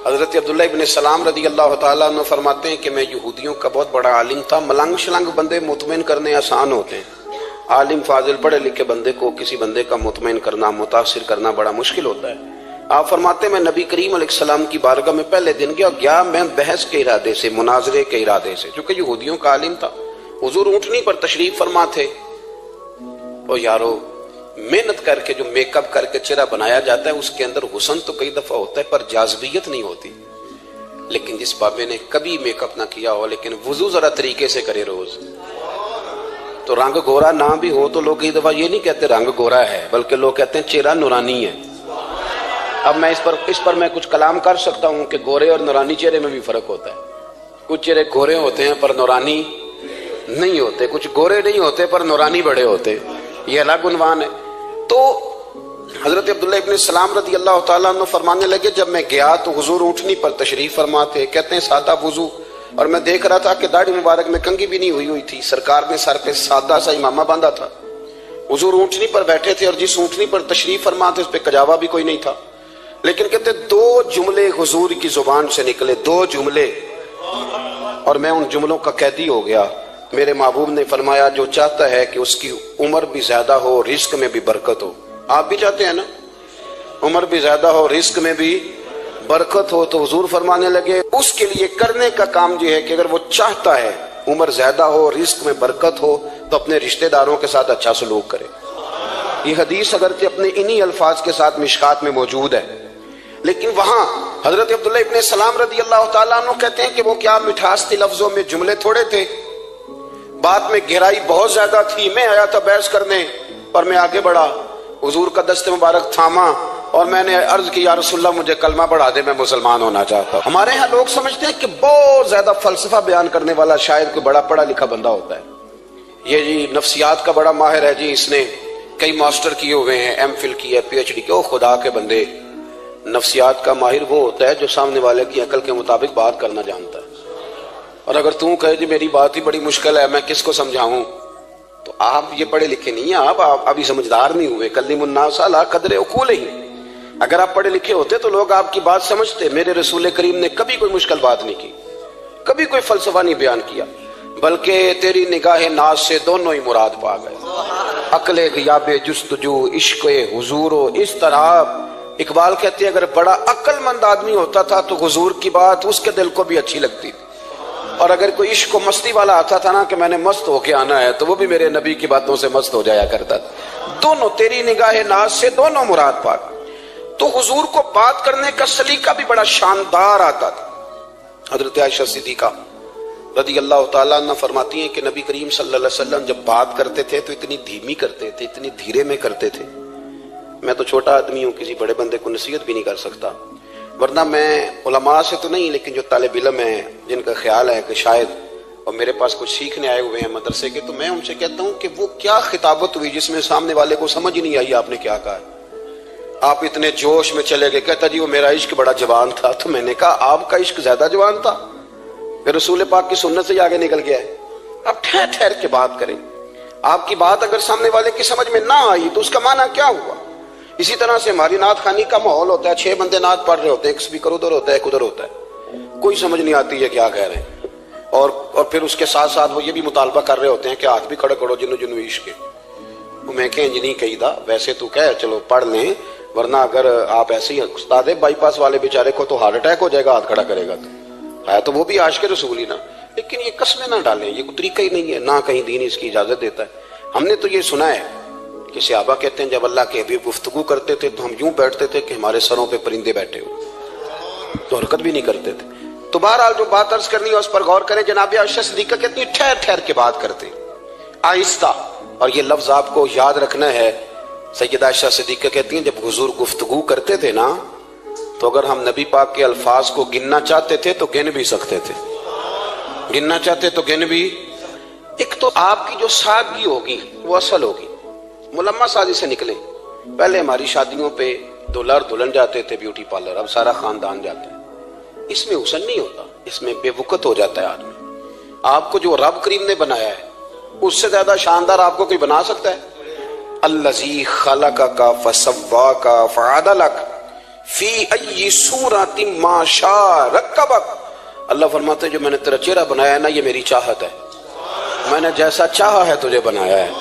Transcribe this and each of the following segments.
حضرت عبداللہ ابن سلام رضی اللہ تعالیٰ عنہ فرماتے ہیں کہ میں یہودیوں کا بہت بڑا عالم تھا. ملنگ شلنگ بندے مطمئن کرنے آسان ہوتے ہیں، عالم فاضل پڑھے لکھے بندے کو کسی بندے کا مطمئن کرنا، متاثر کرنا بڑا مشکل ہوتا ہے. آپ فرماتے ہیں میں نبی کریم علیہ السلام کی بارگاہ میں پہلے دن گیا میں بحث کے ارادے سے، مناظرے کے ارادے سے، چونکہ یہودیوں کا عالم تھا. حضور اونٹنی پر تشریف فرما تھے. او یارو، محنت کر کے جو میک اپ کر کے چہرہ بنایا جاتا ہے اس کے اندر حسن تو کئی دفعہ ہوتا ہے پر جاذبیت نہیں ہوتی. لیکن جس بابے نے کبھی میک اپ نہ کیا ہو لیکن وضو ذرا طریقے سے کرے روز، تو رنگ گورا نہ بھی ہو تو لوگ کئی دفعہ یہ نہیں کہتے رنگ گورا ہے، بلکہ لوگ کہتے ہیں چہرہ نورانی ہے. اب میں اس پر میں کچھ کلام کر سکتا ہوں کہ گورے اور نورانی چہرے میں بھی فرق ہوتا ہے. کچھ چہرے گورے ہوتے ہیں پر نورانی نہیں ہوتے، کچھ گورے نہیں ہوتے پر نورانی بڑے ہوتے. یہ الگ عنوان ہے. تو حضرت عبداللہ ابن سلام رضی اللہ تعالیٰ عنہ فرمانے لگے جب میں گیا تو حضور اونٹنی پر تشریف فرما تھے. کہتے ہیں سادہ وضو، اور میں دیکھ رہا تھا کہ داڑھی مبارک میں کنگھی بھی نہیں ہوئی تھی. سرکار نے سر پہ سادہ سا امامہ باندھا تھا. حضور اونٹنی پر بیٹھے تھے اور جس اونٹنی پر تشریف فرما تھے اس پہ کجاوا بھی کوئی نہیں تھا. لیکن کہتے دو جملے حضور کی زبان سے نکلے، دو جملے، اور میں ان جملوں کا قیدی ہو گیا. میرے محبوب نے فرمایا جو چاہتا ہے کہ اس کی عمر بھی زیادہ ہو، رزق میں بھی برکت ہو. آپ بھی چاہتے ہیں نا عمر بھی زیادہ ہو، رزق میں بھی برکت ہو، تو حضور فرمانے لگے اس کے لیے کرنے کا کام یہ ہے کہ اگر وہ چاہتا ہے عمر زیادہ ہو، رزق میں برکت ہو، تو اپنے رشتہ داروں کے ساتھ اچھا سلوک کرے. یہ حدیث اگرچہ اپنے انہی الفاظ کے ساتھ مشکات میں موجود ہے، لیکن وہاں حضرت عبداللہ ابن سلام رضی اللہ تعالیٰ عنہ کہتے ہیں کہ وہ کیا مٹھاس تھی لفظوں میں، جملے تھوڑے تھے، بات میں گہرائی بہت زیادہ تھی. میں آیا تھا بحث کرنے پر میں آگے بڑھا، حضور کا دست مبارک تھاما اور میں نے عرض کی یا رسول اللہ مجھے کلمہ پڑھا دے، میں مسلمان ہونا چاہتا ہوں. ہمارے ہاں لوگ سمجھتے ہیں کہ بہت زیادہ فلسفہ بیان کرنے والا شاید کوئی بڑا پڑھا لکھا بندہ ہوتا ہے. یہ جی نفسیات کا بڑا ماہر ہے جی، اس نے کئی ماسٹر کیے ہوئے ہیں، ایم فل کی ہے، پی ایچ ڈی کی. او خدا کے بندے، نفسیات کا ماہر وہ ہوتا ہے جو سامنے والے کی عقل کے مطابق بات کرنا جانتا ہے. اور اگر تم کہے جی میری بات ہی بڑی مشکل ہے، میں کس کو سمجھاؤں، تو آپ یہ پڑھے لکھے نہیں ہیں، آپ ابھی سمجھدار نہیں ہوئے. کلم الناس علی قدر عقولہم. اگر آپ پڑھے لکھے ہوتے تو لوگ آپ کی بات سمجھتے. میرے رسول کریم نے کبھی کوئی مشکل بات نہیں کی، کبھی کوئی فلسفہ نہیں بیان کیا، بلکہ تیری نگاہ ناز سے دونوں ہی مراد پا گئے. عقل غیاب جستجو، عشق حضور و اضطراب. اقبال کہتے ہیں اگر بڑا عقل مند آدمی ہوتا تھا تو حضور کی بات اس کے دل کو بھی اچھی لگتی تھی، اور اگر کوئی عشق و مستی والا آتا تھا نا کہ میں نے مست ہو کے آنا ہے، تو وہ بھی میرے نبی کی باتوں سے مست ہو جایا کرتا تھا. دونوں تیری نگاہ ناز سے دونوں مراد پا گئے. تو حضور کو بات کرنے کا سلیقہ بھی بڑا شاندار آتا تھا. حضرت عائشہ صدیقہ رضی اللہ تعالیٰ عنہ فرماتی ہیں کہ نبی کریم صلی اللہ علیہ وسلم جب بات کرتے تھے تو اتنی دھیمی کرتے تھے، اتنی دھیرے میں کرتے تھے. میں تو چھوٹا آدمی ہوں، کسی بڑے بندے کو نصیحت بھی نہیں کر سکتا، ورنہ میں علماء سے تو نہیں، لیکن جو طالب علم ہیں جن کا خیال ہے کہ شاید اور میرے پاس کچھ سیکھنے آئے ہوئے ہیں مدرسے کے، تو میں ان سے کہتا ہوں کہ وہ کیا خطابت ہوئی جس میں سامنے والے کو سمجھ ہی نہیں آئی آپ نے کیا کہا ہے. آپ اتنے جوش میں چلے گئے، کہتا جی وہ میرا عشق بڑا جوان تھا. تو میں نے کہا آپ کا عشق زیادہ جوان تھا، پھر رسول پاک کی سنت سے آگے نکل گیا ہے. آپ ٹھہر ٹھہر کے بات کریں. آپ کی بات اگر سامنے والے کی سمجھ میں نہ آئی تو اس کا معنی کیا ہوا. اسی طرح سے ہماری نعت خوانی کا ماحول ہوتا ہے، 6 بندے نعت پڑھ رہے ہوتے ہیں، ایک اسپیکر ادھر ہوتا ہے ایک ادھر ہوتا ہے، کوئی سمجھ نہیں آتی ہے کیا کہہ رہے ہیں. اور پھر اس کے ساتھ ساتھ وہ یہ بھی مطالبہ کر رہے ہوتے ہیں کہ ہاتھ بھی کھڑے کرو جنو جنو عشق کے. میں کہ انج نہیں کہی دا، ویسے تو کہہ چلو پڑھ لیں، ورنہ اگر آپ ایسے ہی استاد بائی پاس والے بیچارے کو تو ہارٹ اٹیک ہو جائے گا ہاتھ کھڑا کرے گا، تو ہے تو وہ بھی عاشق رسول ہی نا. لیکن یہ قسمیں نہ ڈالیں، یہ کوئی طریقہ ہی نہیں ہے، نہ کہیں دین اس کی اجازت دیتا ہے. ہم نے تو یہ سنا ہے کہ صحابہ کہتے ہیں جب اللہ کے حبیب گفتگو کرتے تھے تو ہم یوں بیٹھتے تھے کہ ہمارے سروں پہ پرندے بیٹھے ہوئے، تو حرکت بھی نہیں کرتے تھے. تو بہرحال جو بات عرض کرنی ہے اس پر غور کریں. جناب عائشہ صدیقہ کہتی ہیں ٹھہر ٹھہر کے بات کرتے آہستہ، اور یہ لفظ آپ کو یاد رکھنا ہے. سیدہ عائشہ صدیقہ کہتی ہیں جب حضور گفتگو کرتے تھے نا تو اگر ہم نبی پاک کے الفاظ کو گننا چاہتے تھے تو گن بھی سکتے تھے، گننا چاہتے تو گن بھی. ایک تو آپ کی جو سادگی ہوگی وہ اصل ہوگی، ملمہ سازی سے نکلے. پہلے ہماری شادیوں پہ دلہا اور دلہن جاتے تھے بیوٹی پارلر، اب سارا خاندان جاتا ہے. اس میں حسن نہیں ہوتا، اس میں بے وقت ہو جاتا ہے آدمی. آپ کو جو رب کریم نے بنایا ہے اس سے زیادہ شاندار آپ کو کوئی بنا سکتا ہے؟ الذی خلقک فسواک فعدلک فی ای صورت ما شاء رکبک، اللہ فرماتے ہیں جو میں نے تیرا چہرہ بنایا ہے نا یہ میری چاہت ہے، میں نے جیسا چاہا ہے تجھے بنایا ہے،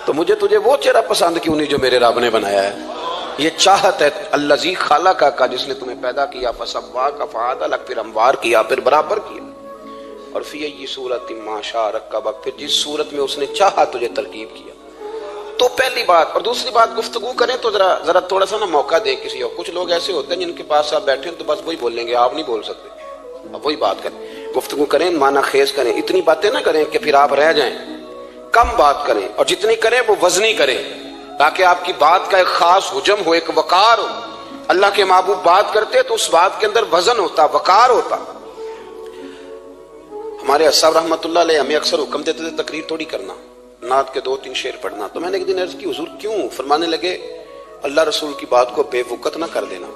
تو مجھے تجھے وہ چہرہ پسند کیوں نہیں جو میرے رب نے بنایا ہے؟ یہ چاہت ہے الذی خلقک کا، جس نے تمہیں پیدا کیا، فسواک فعدلک، پھر ہموار کیا، پھر برابر کیا، اور فی ای صورت ما شاء رکبک، پھر جس صورت میں اس نے چاہا تجھے ترکیب کیا۔ تو پہلی بات، اور دوسری بات گفتگو کریں تو ذرا تھوڑا سا نا موقع دے کسی اور، کچھ لوگ ایسے ہوتے ہیں جن کے پاس آپ بیٹھے ہیں تو بس وہی بولیں گے، آپ نہیں بول سکتے، اب وہی بات کریں، گفتگو کریں، معنی خیز کریں، اتنی باتیں نہ کریں کہ پھر آپ رہ جائیں، کم بات کریں، اور جتنی کریں وہ وزنی کریں تاکہ آپ کی بات کا ایک خاص حجم ہو، ایک وقار ہو۔ اللہ کے محبوب بات کرتے تو اس بات کے اندر وزن ہوتا، وقار ہوتا۔ ہمارے صاحب رحمۃ اللہ علیہ ہمیں اکثر حکم دیتے تھے تقریر تھوڑی کرنا، نعت کے 2-3 شعر پڑھنا، تو میں نے ایک دن عرض کی حضور کیوں؟ فرمانے لگے اللہ رسول کی بات کو بے وقت نہ کر دینا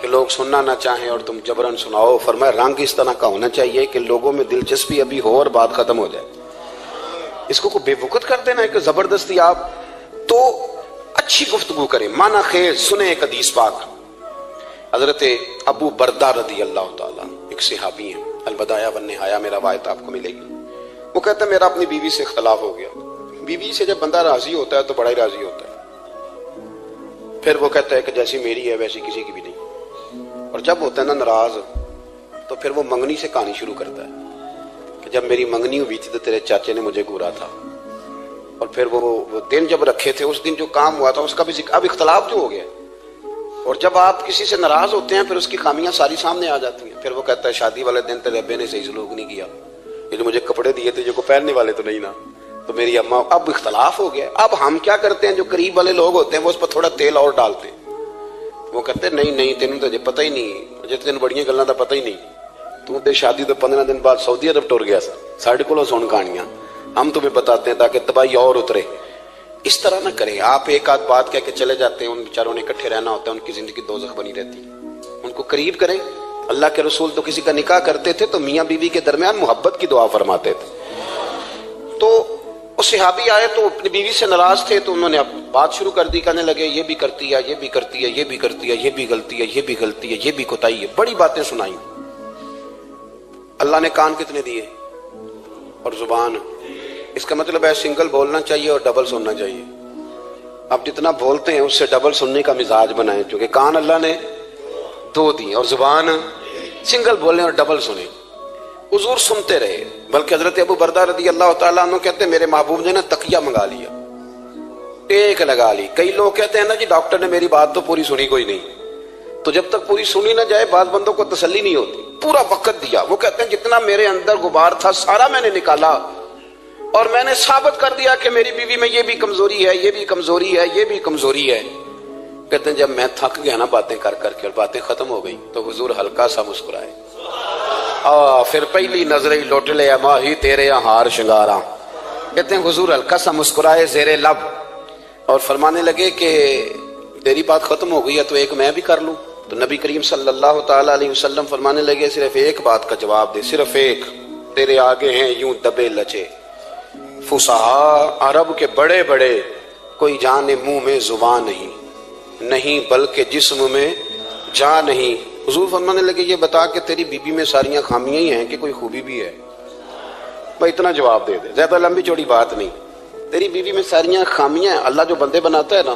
کہ لوگ سننا نہ چاہیں اور تم جبرن سناؤ، فرمایا رنگ اس طرح کا ہونا چاہیے کہ لوگوں میں دلچسپی ابھی ہو اور بات ختم ہو جائے، اس کو بے وقت کر دینا ہے کہ زبردستی آپ تو اچھی گفتگو کریں، معنی خیز سنیں۔ ایک حدیث پاک حضرت ابو بردہ رضی اللہ تعالیٰ ایک صحابی ہیں، البدایہ والنہایہ میں روایت آپ کو ملے گی، وہ کہتا ہے میرا اپنی بیوی سے اختلاف ہو گیا۔ بیوی سے جب بندہ راضی ہوتا ہے تو بڑا ہی راضی ہوتا ہے، پھر وہ کہتا ہے کہ جیسی میری ہے ویسی کسی کی بھی نہیں، اور جب ہوتا ہے نا ناراض تو پھر وہ منگنی سے کہانی شروع کرتا ہے کہ جب میری منگنی ہوئی تھی تو تیرے چاچے نے مجھے گورا تھا، اور پھر وہ دن جب رکھے تھے اس دن جو کام ہوا تھا اس کا بھی ذکر، اب اختلاف جو ہو گیا، اور جب آپ کسی سے ناراض ہوتے ہیں پھر اس کی خامیاں ساری سامنے آ جاتی ہیں، پھر وہ کہتا ہے شادی والے دن تیرے ابے نے صحیح سلوک نہیں کیا، یہ جو مجھے کپڑے دیے تھے جو کو پہننے والے تو نہیں نا، تو میری اماں، اب اختلاف ہو گیا۔ اب ہم کیا کرتے ہیں، جو قریب والے لوگ ہوتے ہیں وہ اس پر تھوڑا تیل اور ڈالتے ہیں، وہ کہتے ہیں نہیں تینوں تو پتہ ہی نہیں، مجھے تین بڑیاں گلاں دا پتہ ہی نہیں، تو تے شادی تو 15 دن بعد سعودی عرب ٹر گیا سا، ساڈے کولوں سن کہانیاں، ہم تمہیں بتاتے ہیں تاکہ تباہی اور اترے۔ اس طرح نہ کریں، آپ ایک آدھ بات کہہ کے چلے جاتے ہیں، ان بیچاروں نے اکٹھے رہنا ہوتا ہے، ان کی زندگی دوزخ بنی رہتی، ان کو قریب کریں۔ اللہ کے رسول تو کسی کا نکاح کرتے تھے تو میاں بیوی کے درمیان محبت کی دعا فرماتے تھے، تو وہ صحابی آئے تو اپنی بیوی سے ناراض تھے تو انہوں نے اب بات شروع کر دی، کہنے لگے یہ بھی کرتی ہے، یہ بھی کرتی ہے، یہ بھی کرتی ہے، یہ بھی غلطی ہے، یہ بھی غلطی ہے، یہ بھی کوتاہی ہے، بڑی باتیں سنائیں۔ اللہ نے کان کتنے دیے اور زبان، اس کا مطلب ہے سنگل بولنا چاہیے اور ڈبل سننا چاہیے۔ اب جتنا بولتے ہیں اس سے ڈبل سننے کا مزاج بنائیں، کیونکہ کان اللہ نے 2 دی اور زبان سنگل بولیں اور ڈبل سنیں۔ حضور سنتے رہے، بلکہ حضرت ابو بردہ رضی اللہ تعالیٰ عنہ کہتے ہیں میرے محبوب نے نا تکیہ منگا لیا، ٹیک لگا لی۔ کئی لوگ کہتے ہیں نا جی ڈاکٹر نے میری بات تو پوری سنی کوئی نہیں، تو جب تک پوری سنی نہ جائے بعض بندوں کو تسلی نہیں ہوتی، پورا وقت دیا۔ وہ کہتے ہیں جتنا میرے اندر غبار تھا سارا میں نے نکالا اور میں نے ثابت کر دیا کہ میری بیوی میں یہ بھی کمزوری ہے، یہ بھی کمزوری ہے، یہ بھی کمزوری ہے۔ کہتے ہیں جب میں تھک گیا نا باتیں کر کر کے اور باتیں ختم ہو گئی تو حضور ہلکا سا مسکرائے، پھر پہلی نظر ہی لوٹ لے ماہی تیرے ہار شنگاراں، کہتے ہیں حضور ہلکا سا مسکرائے زیر لب اور فرمانے لگے کہ تیری بات ختم ہو گئی ہے تو ایک میں بھی کر لوں۔ تو نبی کریم صلی اللہ تعالی علیہ وسلم فرمانے لگے صرف ایک بات کا جواب دے، صرف ایک، تیرے آگے ہیں یوں دبے لچے فصحا عرب کے بڑے بڑے، کوئی جانے منہ میں زبان نہیں بلکہ جسم میں جان نہیں۔ حضور فرمانے لگے یہ بتا کہ تیری بیوی میں ساریاں خامیاں ہی ہیں کہ کوئی خوبی بھی ہے؟ بھائی اتنا جواب دے دے، زیادہ لمبی چوڑی بات نہیں، تیری بیوی میں ساریاں خامیاں ہیں۔ اللہ جو بندے بناتا ہے نا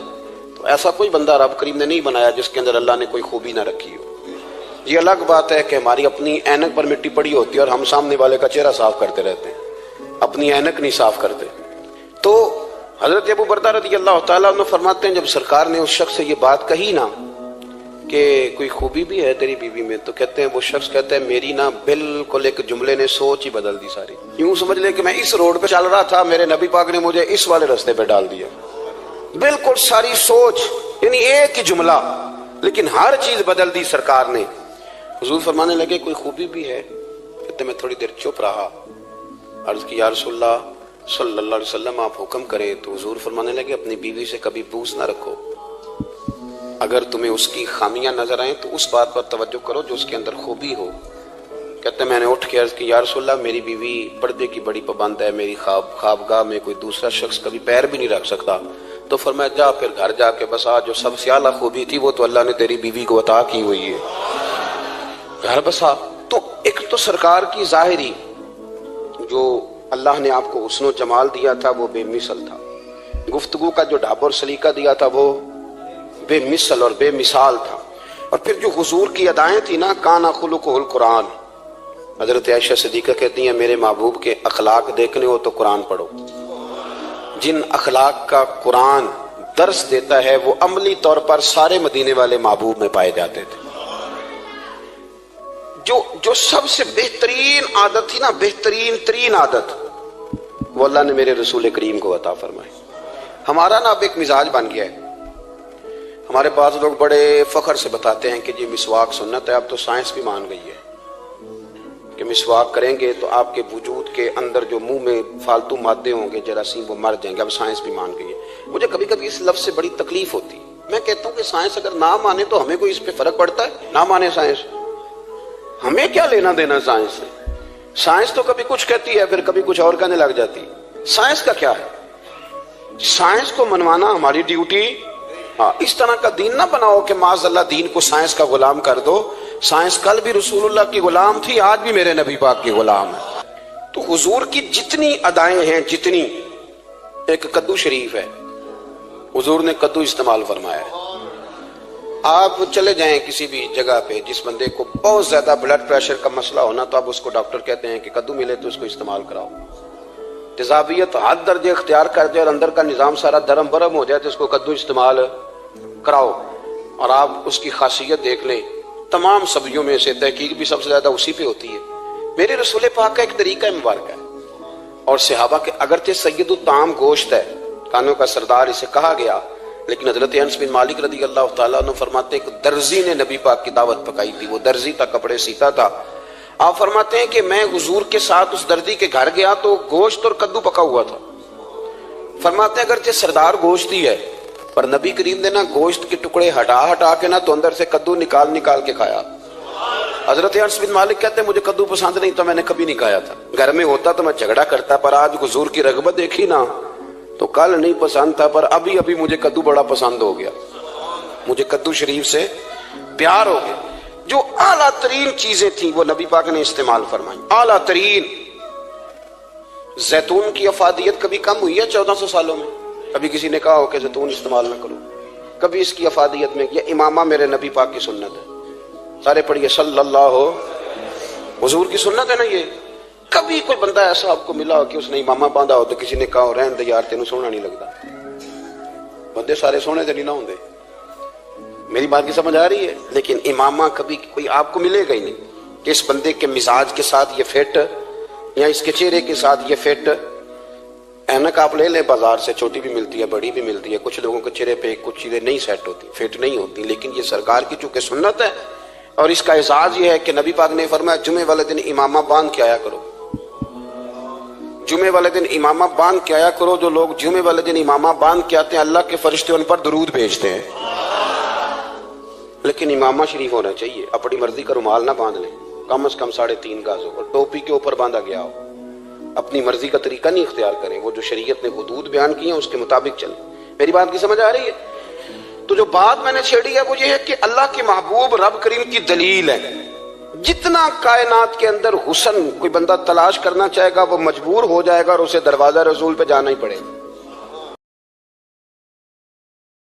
تو ایسا کوئی بندہ رب کریم نے نہیں بنایا جس کے اندر اللہ نے کوئی خوبی نہ رکھی ہو۔ یہ الگ بات ہے کہ ہماری اپنی اینک پر مٹی پڑی ہوتی ہے اور ہم سامنے والے کا چہرہ صاف کرتے رہتے ہیں، اپنی اینک نہیں صاف کرتے۔ تو حضرت ابو بردہ رضی اللہ تعالیٰ عنہ فرماتے ہیں جب سرکار نے اس شخص سے یہ بات کہی نا کہ کوئی خوبی بھی ہے تیری بیوی میں، تو کہتے ہیں وہ شخص کہتا ہے میری نا بالکل ایک جملے نے سوچ ہی بدل دی ساری، یوں سمجھ لے کہ میں اس روڈ پہ چل رہا تھا، میرے نبی پاک نے مجھے اس والے رستے پہ ڈال دیا، بالکل ساری سوچ، یعنی ایک ہی جملہ لیکن ہر چیز بدل دی سرکار نے۔ حضور فرمانے لگے کوئی خوبی بھی ہے؟ کہتے میں تھوڑی دیر چپ رہا، عرض کی یا رسول اللہ صلی اللہ علیہ وسلم آپ حکم کریں۔ تو حضور فرمانے لگے اپنی بیوی سے کبھی بغض نہ رکھو، اگر تمہیں اس کی خامیاں نظر آئیں تو اس بات پر توجہ کرو جو اس کے اندر خوبی ہو۔ کہتے ہیں میں نے اٹھ کے عرض کی یا رسول اللہ میری بیوی پردے کی بڑی پابند ہے، میری خوابگاہ میں کوئی دوسرا شخص کبھی پیر بھی نہیں رکھ سکتا، تو فرمایا جا پھر گھر جا کے بسا، جو سب سے اعلیٰ خوبی تھی وہ تو اللہ نے تیری بیوی کو عطا کی ہوئی ہے، گھر بسا۔ تو ایک تو سرکار کی ظاہری جو اللہ نے آپ کو حسن و جمال دیا تھا وہ بے مثل تھا، گفتگو کا جو ڈھاب اور سلیقہ دیا تھا وہ بے مثل اور بے مثال تھا، اور پھر جو حضور کی ادائیں تھی نا، کانا خلقہ القرآن۔ حضرت عائشہ صدیقہ کہتی ہیں میرے محبوب کے اخلاق دیکھنے ہو تو قرآن پڑھو، جن اخلاق کا قرآن درس دیتا ہے وہ عملی طور پر سارے مدینے والے محبوب میں پائے جاتے تھے۔ جو سب سے بہترین عادت تھی نا، بہترین ترین عادت، وہ اللہ نے میرے رسول کریم کو عطا فرمائی۔ ہمارا نا اب ایک مزاج بن گیا ہے، ہمارے پاس لوگ بڑے فخر سے بتاتے ہیں کہ جی مسواک سنت ہے، اب تو سائنس بھی مان گئی ہے کہ مسواک کریں گے تو آپ کے وجود کے اندر جو منہ میں فالتو مادے ہوں گے جراثیم وہ مر جائیں گے، اب سائنس بھی مان گئی ہے۔ مجھے کبھی کبھی اس لفظ سے بڑی تکلیف ہوتی ہے، میں کہتا ہوں کہ سائنس اگر نہ مانے تو ہمیں کوئی اس پہ فرق پڑتا ہے؟ نہ مانے سائنس، ہمیں کیا لینا دینا سائنس سے؟ سائنس تو کبھی کچھ کہتی ہے پھر کبھی کچھ اور کہنے لگ جاتی ہے، سائنس کا کیا ہے؟ سائنس کو منوانا ہماری ڈیوٹی۔ اس طرح کا دین نہ بناؤ کہ معاذ اللہ دین کو سائنس کا غلام کر دو۔ سائنس کل بھی رسول اللہ کی غلام تھی، آج بھی میرے نبی پاک کی غلام ہے۔ تو حضور کی جتنی ادائیں ہیں، جتنی، ایک کدو شریف ہے، حضور نے کدو استعمال فرمایا ہے۔ آپ چلے جائیں کسی بھی جگہ پہ، جس بندے کو بہت زیادہ بلڈ پریشر کا مسئلہ ہونا تو اب اس کو ڈاکٹر کہتے ہیں کہ کدو ملے تو اس کو استعمال کراؤ۔ تیزابیت حد درجے اختیار کر جائے اور اندر کا نظام سارا درم برم ہو جائے تو اس کو کدو استعمال کراؤ، اور آپ اس کی خاصیت دیکھ لیں۔ تمام سبزیوں میں سے تحقیق بھی سب سے زیادہ اسی پہ ہوتی ہے۔ میرے رسول پاک کا ایک طریقہ مبارک ہے، اور صحابہ کے اگرچہ سید الطعام گوشت ہے، کانوں کا سردار اسے کہا گیا، لیکن حضرت انس بن مالک رضی اللہ تعالیٰ عنہ فرماتے ہیں کہ درزی نے نبی پاک کی دعوت پکائی تھی، وہ درزی تھا، کپڑے سیتا تھا۔ آپ فرماتے ہیں کہ میں حضور کے ساتھ اس دردی کے گھر گیا تو گوشت اور کدو پکا ہوا تھا۔ فرماتے ہیں اگرچہ سردار گوشت ہی ہے پر نبی کریم نے نا گوشت کے ٹکڑے ہٹا کے نا تو اندر سے کدو نکال کے کھایا۔ حضرت انس بن مالک کہتے ہیں مجھے کدو پسند نہیں تھا، میں نے کبھی نہیں کھایا تھا، گھر میں ہوتا تو میں جھگڑا کرتا، پر آج حضور کی رغبت دیکھی نا تو کل نہیں پسند تھا پر ابھی مجھے کدو بڑا پسند ہو گیا، مجھے کدو شریف سے پیار ہو گیا۔ جو اعلیٰ ترین چیزیں تھیں وہ نبی پاک نے استعمال فرمائی، اعلیٰ ترین۔ زیتون کی افادیت کبھی کم ہوئی ہے 1400 سالوں میں؟ کبھی کسی نے کہا ہو کہ زیتون استعمال نہ کرو؟ کبھی اس کی افادیت میں، یہ امامہ میرے نبی پاک کی سنت ہے، سارے پڑھیے صلی اللہ ہو، حضور کی سنت ہے نا یہ۔ کبھی کوئی بندہ ایسا آپ کو ملا ہو کہ اس نے امامہ باندھا ہو تو کسی نے کہا ہو رہن دے یار تینوں سونا نہیں لگتا؟ بندے سارے سونے دے نہیں نہ ہوندے، میری بات کی سمجھ آ رہی ہے؟ لیکن امامہ کبھی کوئی آپ کو ملے گا ہی نہیں کہ اس بندے کے مزاج کے ساتھ یہ فٹ، یا اس کے چہرے کے ساتھ یہ فٹ۔ اینک آپ لے لیں بازار سے، چھوٹی بھی ملتی ہے بڑی بھی ملتی ہے، کچھ لوگوں کے چہرے پہ کچھ چیزیں نہیں سیٹ ہوتی، فٹ نہیں ہوتی، لیکن یہ سرکار کی چونکہ سنت ہے، اور اس کا اعزاز یہ ہے کہ نبی پاک نے فرمایا جمعے والے دن امامہ باندھ کے آیا کرو، جمعے والے دن امامہ باندھ کے آیا کرو۔ جو لوگ جمعے والے دن امامہ باندھ کے آتے ہیں اللہ کے فرشتے ان پر درود بھیجتے ہیں، لیکن امامہ شریف ہونا چاہیے، اپنی مرضی کا رومال نہ باندھ لیں، کم از کم 3.5 گز ہو، اور ٹوپی کے اوپر باندھا گیا ہو، اپنی مرضی کا طریقہ نہیں اختیار کریں، وہ جو شریعت نے حدود بیان کی ہیں اس کے مطابق چلیں۔ میری بات کی سمجھ آ رہی ہے؟ تو جو بات میں نے چھیڑی ہے وہ یہ ہے کہ اللہ کے محبوب رب کریم کی دلیل ہے۔ جتنا کائنات کے اندر حسن کوئی بندہ تلاش کرنا چاہے گا وہ مجبور ہو جائے گا اور اسے دروازہ رسول پہ جانا ہی پڑے گا۔